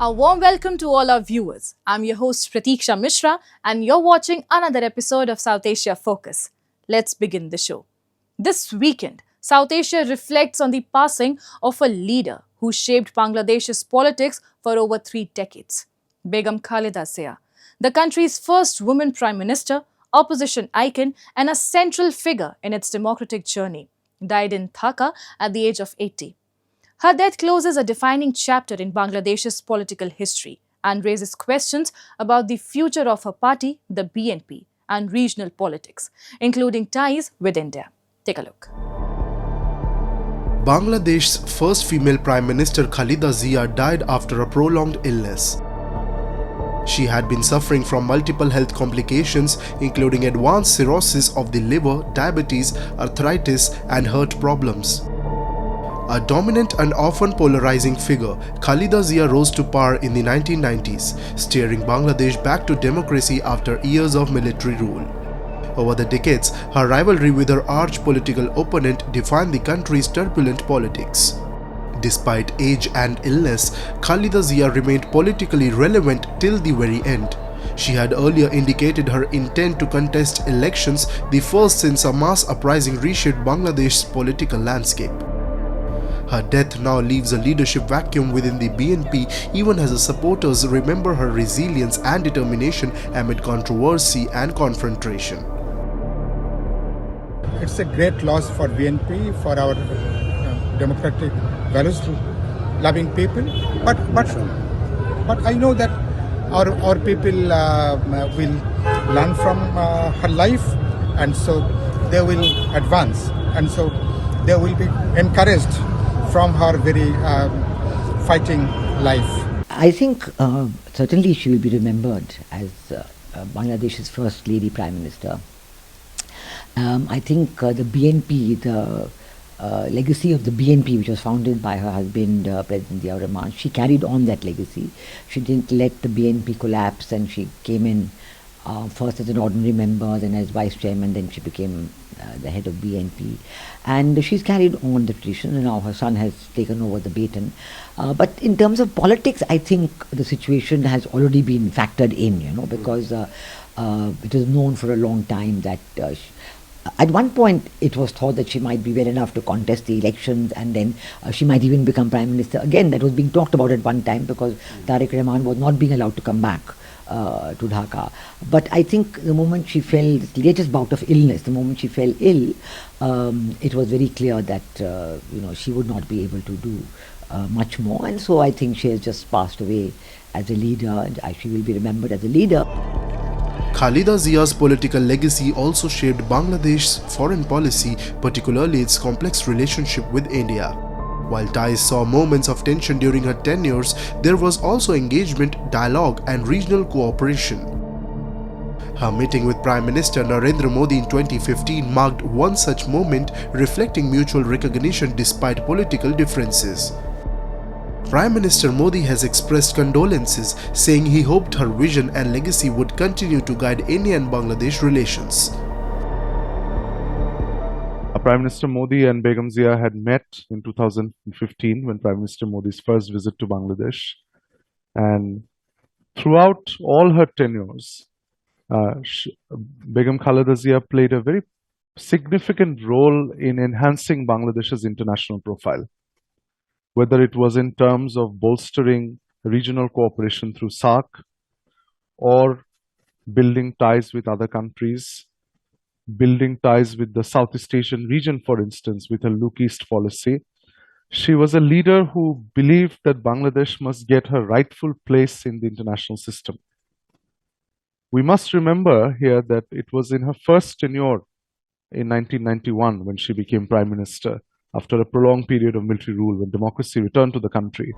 A warm welcome to all our viewers. I'm your host Pratiksha Mishra and you're watching another episode of South Asia Focus. Let's begin the show. This weekend, South Asia reflects on the passing of a leader who shaped Bangladesh's politics for over 3 decades. Begum Khaleda Zia, the country's first woman prime minister, opposition icon and a central figure in its democratic journey, died in Dhaka at the age of 80. Her death closes a defining chapter in Bangladesh's political history and raises questions about the future of her party, the BNP, and regional politics, including ties with India. Take a look. Bangladesh's first female Prime Minister Khaleda Zia died after a prolonged illness. She had been suffering from multiple health complications including advanced cirrhosis of the liver, diabetes, arthritis and heart problems. A dominant and often polarizing figure, Khaleda Zia rose to power in the 1990s, steering Bangladesh back to democracy after years of military rule. Over the decades, her rivalry with her arch political opponent defined the country's turbulent politics. Despite age and illness, Khaleda Zia remained politically relevant till the very end. She had earlier indicated her intent to contest elections, the first since a mass uprising reshaped Bangladesh's political landscape. Her death now leaves a leadership vacuum within the BNP even as her supporters remember her resilience and determination amid controversy and confrontation. It's a great loss for BNP, for our democratic values-loving people. But I know that our people will learn from her life, and so they will advance, and so they will be encouraged from her very fighting life. I think certainly she will be remembered as Bangladesh's first lady Prime Minister. I think the BNP, the legacy of the BNP, which was founded by her husband, President Zia Rahman, she carried on that legacy. She didn't let the BNP collapse, and she came in first as an ordinary member, then as vice chairman, then she became the head of BNP. And she's carried on the tradition, and now her son has taken over the baton. But in terms of politics, I think the situation has already been factored in, because it was known for a long time that at one point it was thought that she might be well enough to contest the elections, and then she might even become prime minister. Again, that was being talked about at one time because Tariq Rahman was not being allowed to come back to Dhaka. But I think the moment she fell, the latest bout of illness, the moment she fell ill, it was very clear that she would not be able to do much more, and so I think she has just passed away as a leader, and she will be remembered as a leader. Khaleda Zia's political legacy also shaped Bangladesh's foreign policy, particularly its complex relationship with India. While ties saw moments of tension during her tenures, there was also engagement, dialogue and regional cooperation. Her meeting with Prime Minister Narendra Modi in 2015 marked one such moment, reflecting mutual recognition despite political differences. Prime Minister Modi has expressed condolences, saying he hoped her vision and legacy would continue to guide India and Bangladesh relations. Prime Minister Modi and Begum Zia had met in 2015 when Prime Minister Modi's first visit to Bangladesh. And throughout all her tenures, Begum Khaleda Zia played a very significant role in enhancing Bangladesh's international profile. Whether it was in terms of bolstering regional cooperation through SAARC or building ties with other countries, building ties with the Southeast Asian region, for instance, with her Look East policy. She was a leader who believed that Bangladesh must get her rightful place in the international system. We must remember here that it was in her first tenure in 1991 when she became Prime Minister, after a prolonged period of military rule when democracy returned to the country.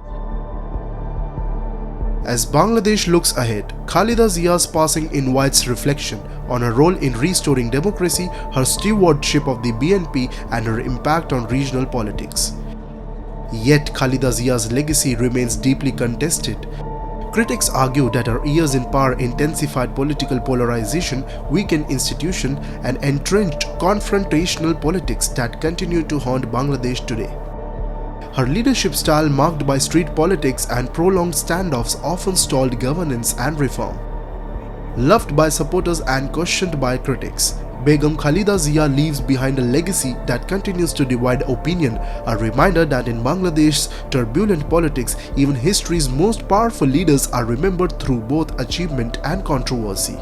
As Bangladesh looks ahead, Khaleda Zia's passing invites reflection on her role in restoring democracy, her stewardship of the BNP, and her impact on regional politics. Yet Khaleda Zia's legacy remains deeply contested. Critics argue that her years in power intensified political polarization, weakened institutions, and entrenched confrontational politics that continue to haunt Bangladesh today. Her leadership style, marked by street politics and prolonged standoffs, often stalled governance and reform. Loved by supporters and questioned by critics, Begum Khaleda Zia leaves behind a legacy that continues to divide opinion, a reminder that in Bangladesh's turbulent politics, even history's most powerful leaders are remembered through both achievement and controversy.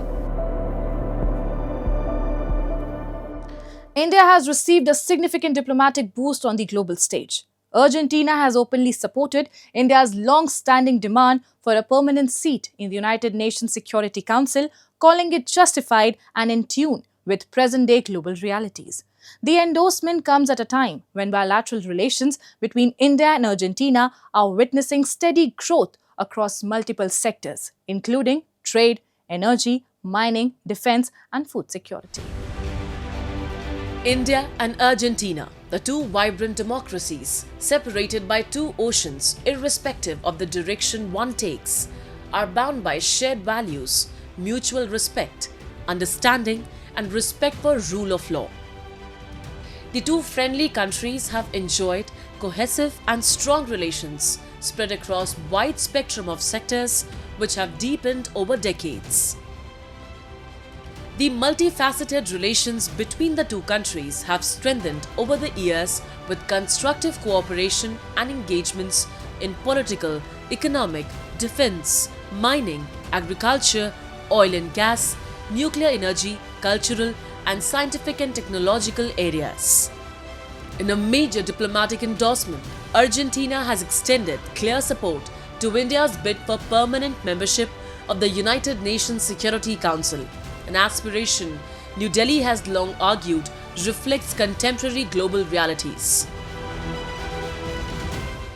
India has received a significant diplomatic boost on the global stage. Argentina has openly supported India's long-standing demand for a permanent seat in the United Nations Security Council, calling it justified and in tune with present-day global realities. The endorsement comes at a time when bilateral relations between India and Argentina are witnessing steady growth across multiple sectors, including trade, energy, mining, defense, and food security. India and Argentina, the two vibrant democracies, separated by two oceans, irrespective of the direction one takes, are bound by shared values, mutual respect, understanding, and respect for rule of law. The two friendly countries have enjoyed cohesive and strong relations spread across a wide spectrum of sectors which have deepened over decades. The multifaceted relations between the two countries have strengthened over the years with constructive cooperation and engagements in political, economic, defense, mining, agriculture, oil and gas, nuclear energy, cultural, and scientific and technological areas. In a major diplomatic endorsement, Argentina has extended clear support to India's bid for permanent membership of the United Nations Security Council, an aspiration New Delhi has long argued reflects contemporary global realities.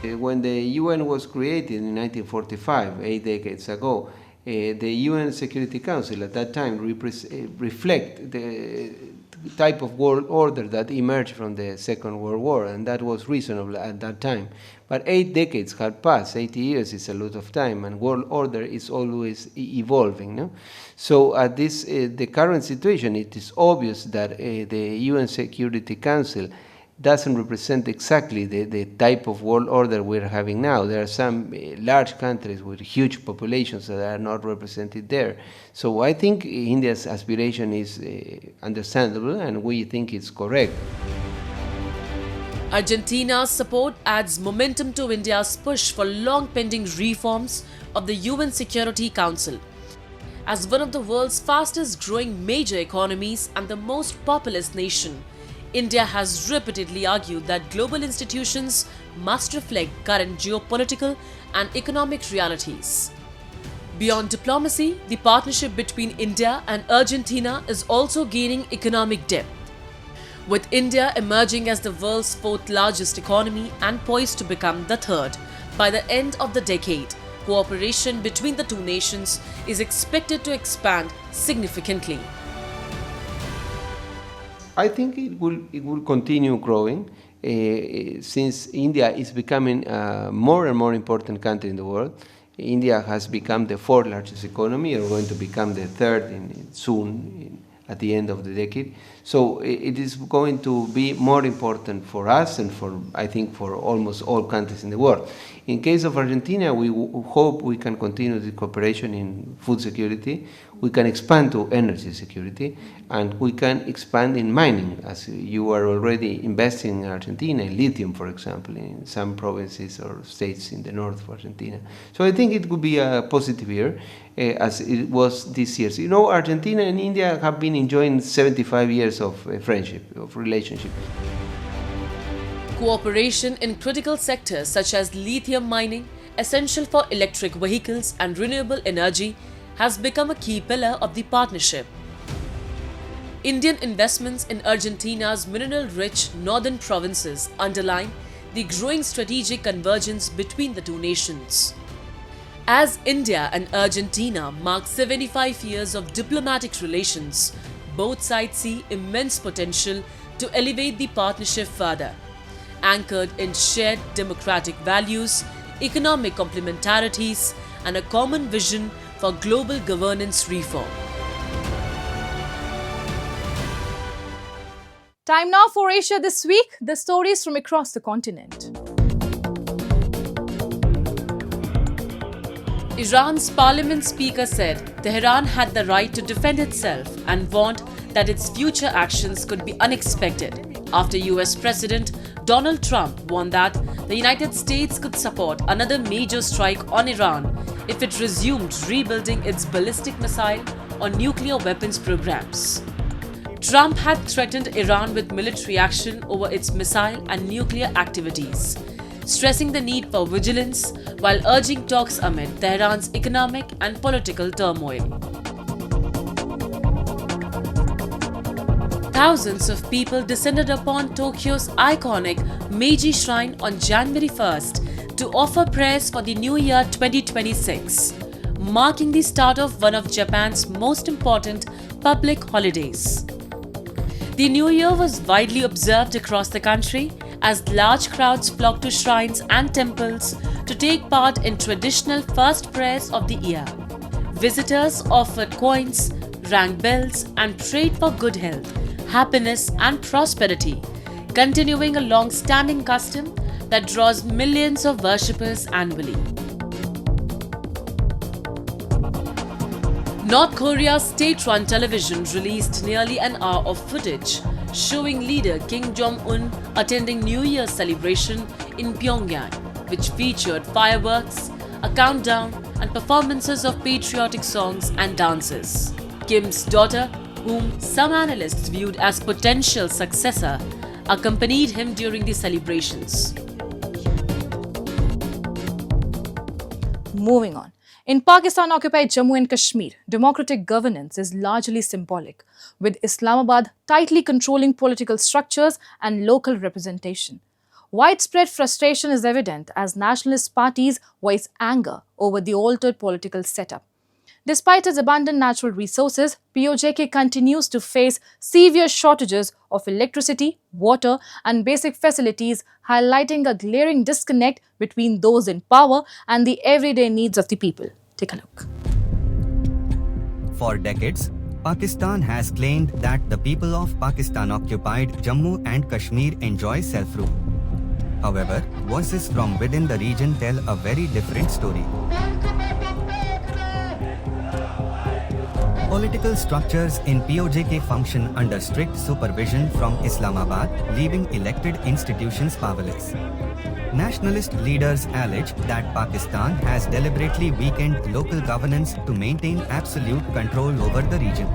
When the UN was created in 1945, 8 decades ago, the UN Security Council at that time reflect the type of world order that emerged from the Second World War, and that was reasonable at that time. But 8 decades had passed. 80 years is a lot of time, and world order is always evolving. No? So at this, the current situation, it is obvious that the UN Security Council doesn't represent exactly the type of world order we're having now. There are some large countries with huge populations that are not represented there. So I think India's aspiration is understandable, and we think it's correct. Argentina's support adds momentum to India's push for long-pending reforms of the UN Security Council. As one of the world's fastest-growing major economies and the most populous nation, India has repeatedly argued that global institutions must reflect current geopolitical and economic realities. Beyond diplomacy, the partnership between India and Argentina is also gaining economic depth. With India emerging as the world's fourth largest economy and poised to become the third by the end of the decade, cooperation between the two nations is expected to expand significantly. I think it will continue growing since India is becoming a more and more important country in the world. India has become the fourth largest economy, or going to become the third soon at the end of the decade. So it is going to be more important for us and I think for almost all countries in the world. In case of Argentina, we hope we can continue the cooperation in food security, we can expand to energy security, and we can expand in mining, as you are already investing in Argentina, in lithium, for example, in some provinces or states in the north of Argentina. So I think it could be a positive year, as it was this year. So, you know, Argentina and India have been enjoying 75 years of friendship, of relationship. Cooperation in critical sectors such as lithium mining, essential for electric vehicles and renewable energy, has become a key pillar of the partnership. Indian investments in Argentina's mineral-rich northern provinces underline the growing strategic convergence between the two nations. As India and Argentina mark 75 years of diplomatic relations, both sides see immense potential to elevate the partnership further, anchored in shared democratic values, economic complementarities, and a common vision for global governance reform. Time now for Asia This Week, the stories from across the continent. Iran's parliament speaker said Tehran had the right to defend itself and warned that its future actions could be unexpected after US President Donald Trump warned that the United States could support another major strike on Iran if it resumed rebuilding its ballistic missile or nuclear weapons programs. Trump had threatened Iran with military action over its missile and nuclear activities, stressing the need for vigilance while urging talks amid Tehran's economic and political turmoil. Thousands of people descended upon Tokyo's iconic Meiji Shrine on January 1st to offer prayers for the New Year 2026, marking the start of one of Japan's most important public holidays. The New Year was widely observed across the country as large crowds flocked to shrines and temples to take part in traditional first prayers of the year. Visitors offered coins, rang bells, and prayed for good health, happiness, and prosperity, continuing a long-standing custom that draws millions of worshippers annually. North Korea's state-run television released nearly an hour of footage showing leader Kim Jong-un attending New Year's celebration in Pyongyang, which featured fireworks, a countdown, and performances of patriotic songs and dances. Kim's daughter, whom some analysts viewed as potential successor, accompanied him during the celebrations. Moving on. In Pakistan-occupied Jammu and Kashmir, democratic governance is largely symbolic, with Islamabad tightly controlling political structures and local representation. Widespread frustration is evident as nationalist parties voice anger over the altered political setup. Despite its abundant natural resources, POJK continues to face severe shortages of electricity, water, and basic facilities, highlighting a glaring disconnect between those in power and the everyday needs of the people. Take a look. For decades, Pakistan has claimed that the people of Pakistan-occupied Jammu and Kashmir enjoy self-rule. However, voices from within the region tell a very different story. Political structures in POJK function under strict supervision from Islamabad, leaving elected institutions powerless. Nationalist leaders allege that Pakistan has deliberately weakened local governance to maintain absolute control over the region.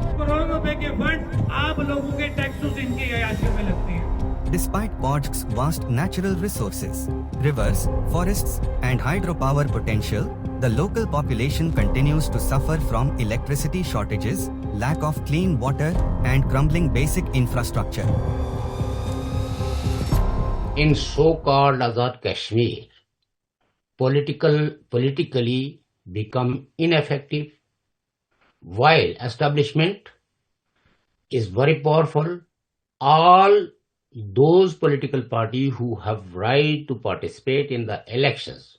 Despite POJK's vast natural resources, rivers, forests, and hydropower potential, the local population continues to suffer from electricity shortages, lack of clean water, and crumbling basic infrastructure. In so-called Azad Kashmir, politically become ineffective, while establishment is very powerful. All those political parties who have right to participate in the elections,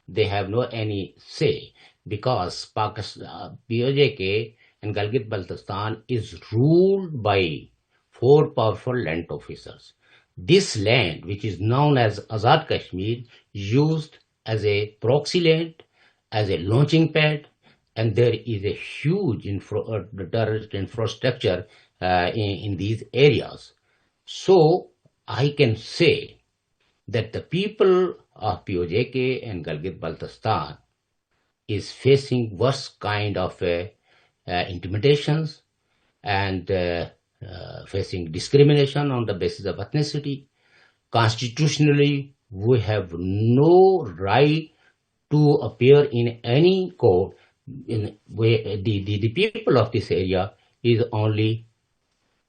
they have no any say, because Pakistan, POJK and Gilgit-Baltistan is ruled by 4 powerful land officers. This land, which is known as Azad Kashmir, used as a proxy land, as a launching pad, and there is a huge terrorist infrastructure in these areas. So I can say that the people of POJK and Gilgit-Baltistan is facing worst kind of intimidations and facing discrimination on the basis of ethnicity. Constitutionally, we have no right to appear in any court. The people of this area is only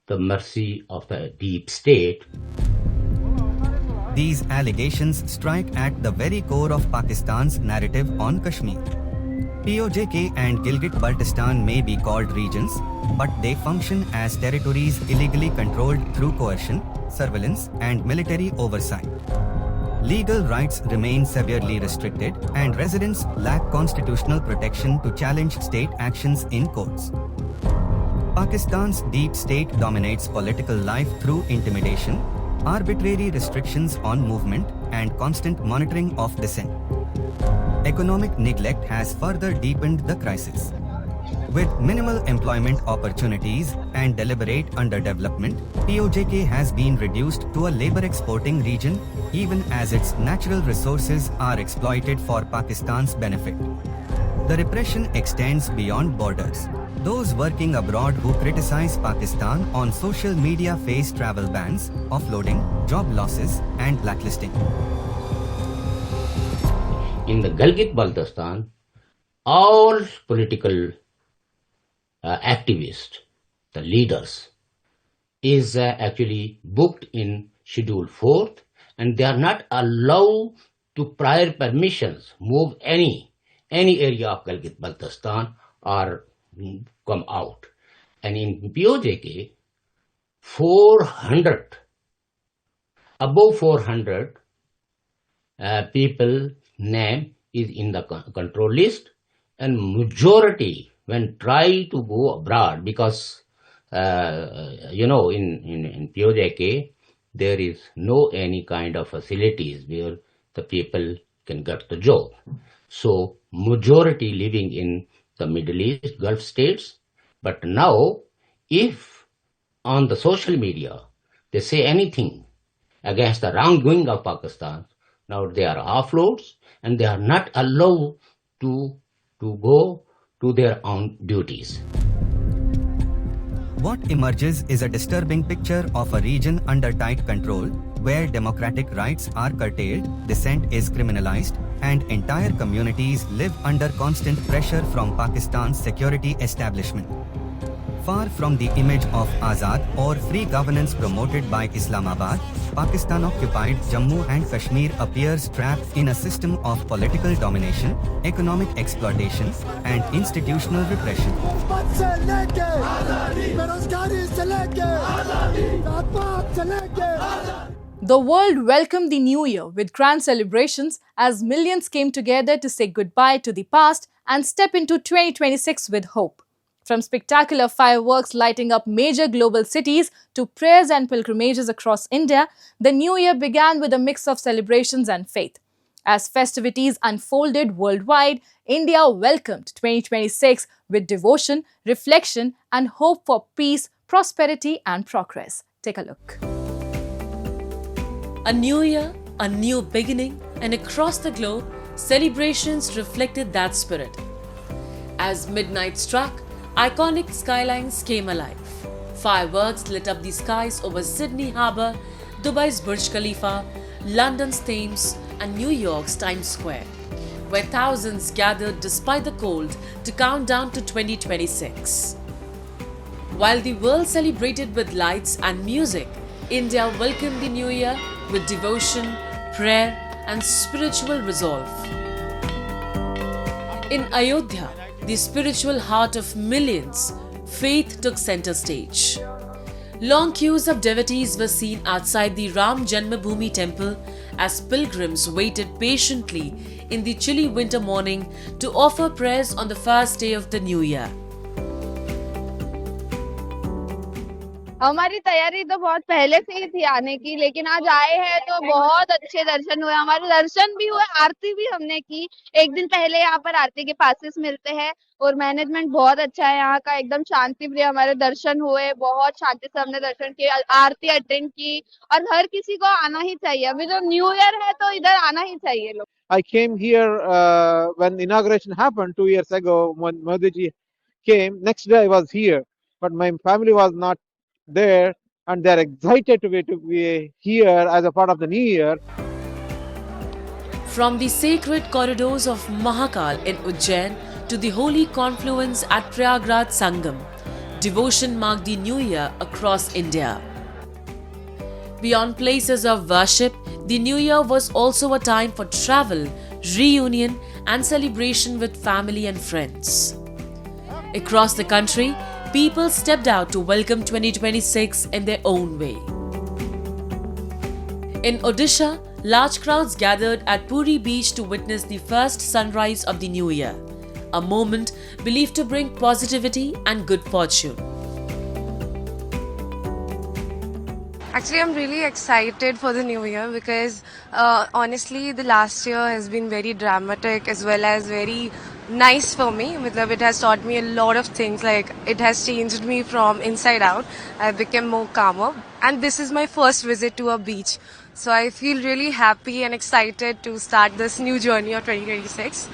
the mercy of the deep state. These allegations strike at the very core of Pakistan's narrative on Kashmir. POJK and Gilgit-Baltistan may be called regions, but they function as territories illegally controlled through coercion, surveillance, and military oversight. Legal rights remain severely restricted, and residents lack constitutional protection to challenge state actions in courts. Pakistan's deep state dominates political life through intimidation, arbitrary restrictions on movement, and constant monitoring of dissent. economic neglect has further deepened the crisis. With minimal employment opportunities and deliberate underdevelopment, POJK has been reduced to a labor exporting region even as its natural resources are exploited for Pakistan's benefit. The repression extends beyond borders. Those working abroad who criticize Pakistan on social media face travel bans, offloading, job losses, and blacklisting. In the Gilgit-Baltistan, all political activists, the leaders, is actually booked in Schedule 4th, and they are not allowed to prior permissions move any area of Gilgit-Baltistan or come out. And in POJK, 400 people name is in the control list, and majority when try to go abroad, because in POJK there is no any kind of facilities where the people can get the job. So majority living in the Middle East, Gulf states. But now, if on the social media they say anything against the wrongdoing of Pakistan, now they are offloads and they are not allowed to go to their own duties. What emerges is a disturbing picture of a region under tight control, where democratic rights are curtailed, dissent is criminalized, and entire communities live under constant pressure from Pakistan's security establishment. Far from the image of Azad or free governance promoted by Islamabad, Pakistan-occupied Jammu and Kashmir appears trapped in a system of political domination, economic exploitation, and institutional repression. The world welcomed the new year with grand celebrations as millions came together to say goodbye to the past and step into 2026 with hope. From spectacular fireworks lighting up major global cities to prayers and pilgrimages across India, the new year began with a mix of celebrations and faith. As festivities unfolded worldwide, India welcomed 2026 with devotion, reflection, and hope for peace, prosperity, and progress. Take a look. A new year, a new beginning, and across the globe, celebrations reflected that spirit. As midnight struck, iconic skylines came alive. Fireworks lit up the skies over Sydney Harbour, Dubai's Burj Khalifa, London's Thames, and New York's Times Square, where thousands gathered despite the cold to count down to 2026. While the world celebrated with lights and music, India welcomed the new year with devotion, prayer, and spiritual resolve. In Ayodhya, the spiritual heart of millions, faith took center stage. Long queues of devotees were seen outside the Ram Janmabhoomi temple as pilgrims waited patiently in the chilly winter morning to offer prayers on the first day of the new year. हमारी तैयारी तो बहुत पहले से ही थी आने की, लेकिन आज आए हैं तो बहुत अच्छे दर्शन हुए। हमारे दर्शन भी हुए, आरती भी हमने की। एक दिन पहले यहाँ पर आरती के पासेस मिलते हैं और मैनेजमेंट बहुत अच्छा है यहाँ का, एकदम शांति प्रिय। हमारे दर्शन हुए, बहुत शांति से हमने दर्शन किए, आरती अटेंड की, और हर किसी को आना ही चाहिए। अभी जो न्यू ईयर है तो इधर आना ही चाहिए लोग। I came here when inauguration happened 2 years ago when Modi ji came. Next day I was here, but my family was not there, and they are excited to be here as a part of the new year. From the sacred corridors of Mahakal in Ujjain to the holy confluence at Prayagraj Sangam, devotion marked the new year across India. Beyond places of worship, the new year was also a time for travel, reunion, and celebration with family and friends. Across the country, people stepped out to welcome 2026 in their own way. In Odisha, large crowds gathered at Puri beach to witness the first sunrise of the new year, a moment believed to bring positivity and good fortune. Actually, I'm really excited for the new year because honestly, the last year has been very dramatic as well as very nice for me. Matlab, it has taught me a lot of things. Like, it has changed me from inside out. I became more calmer. And this is my first visit to a beach. So I feel really happy and excited to start this new journey of 2026.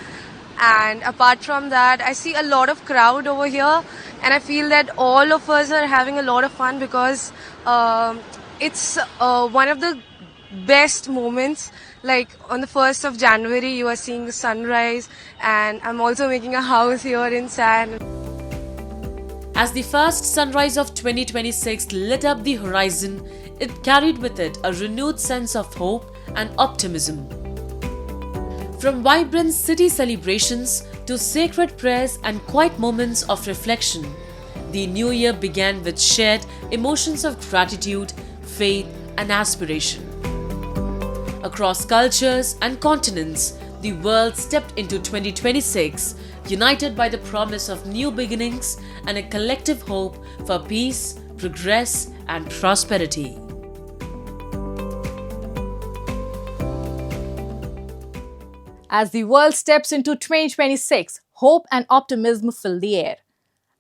And apart from that, I see a lot of crowd over here, and I feel that all of us are having a lot of fun because it's one of the best moments. Like on the 1st of January, you are seeing the sunrise, and I'm also making a house here in sand. As the first sunrise of 2026 lit up the horizon, it carried with it a renewed sense of hope and optimism. From vibrant city celebrations to sacred prayers and quiet moments of reflection, the new year began with shared emotions of gratitude, faith, and aspiration. Across cultures and continents, the world stepped into 2026, united by the promise of new beginnings and a collective hope for peace, progress, and prosperity. As the world steps into 2026, hope and optimism fill the air.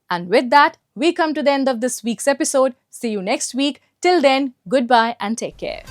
And with that, we come to the end of this week's episode. See you next week. Till then, goodbye and take care.